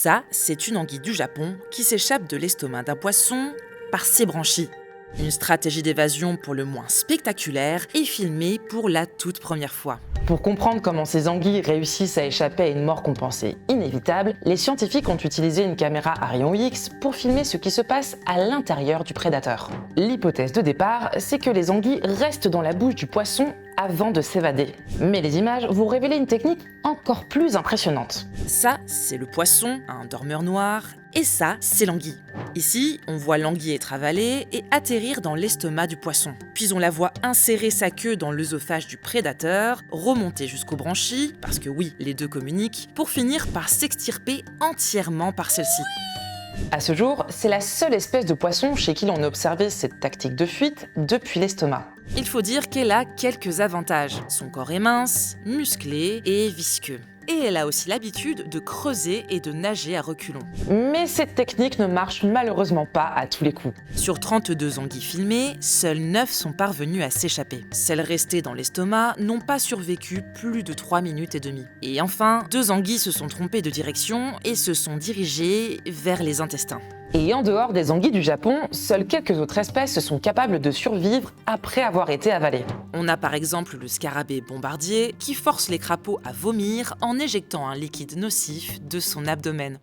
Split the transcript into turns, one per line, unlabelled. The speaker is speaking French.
Ça, c'est une anguille du Japon qui s'échappe de l'estomac d'un poisson par ses branchies. Une stratégie d'évasion pour le moins spectaculaire et filmée pour la toute première fois.
Pour comprendre comment ces anguilles réussissent à échapper à une mort qu'on pensait inévitable, les scientifiques ont utilisé une caméra à rayons X pour filmer ce qui se passe à l'intérieur du prédateur. L'hypothèse de départ, c'est que les anguilles restent dans la bouche du poisson avant de s'évader. Mais les images vont révéler une technique encore plus impressionnante.
Ça, c'est le poisson, un dormeur noir, et ça, c'est l'anguille. Ici, on voit l'anguille être avalée et atterrir dans l'estomac du poisson. Puis on la voit insérer sa queue dans l'œsophage du prédateur, remonter jusqu'aux branchies, parce que oui, les deux communiquent, pour finir par s'extirper entièrement par celle-ci.
À ce jour, c'est la seule espèce de poisson chez qui l'on a observé cette tactique de fuite depuis l'estomac.
Il faut dire qu'elle a quelques avantages. Son corps est mince, musclé et visqueux. Et elle a aussi l'habitude de creuser et de nager à reculons.
Mais cette technique ne marche malheureusement pas à tous les coups.
Sur 32 anguilles filmées, seules 9 sont parvenues à s'échapper. Celles restées dans l'estomac n'ont pas survécu plus de 3 minutes et demie. Et enfin, 2 anguilles se sont trompées de direction et se sont dirigées vers les intestins.
Et en dehors des anguilles du Japon, seules quelques autres espèces sont capables de survivre après avoir été avalées.
On a par exemple le scarabée bombardier qui force les crapauds à vomir en éjectant un liquide nocif de son abdomen.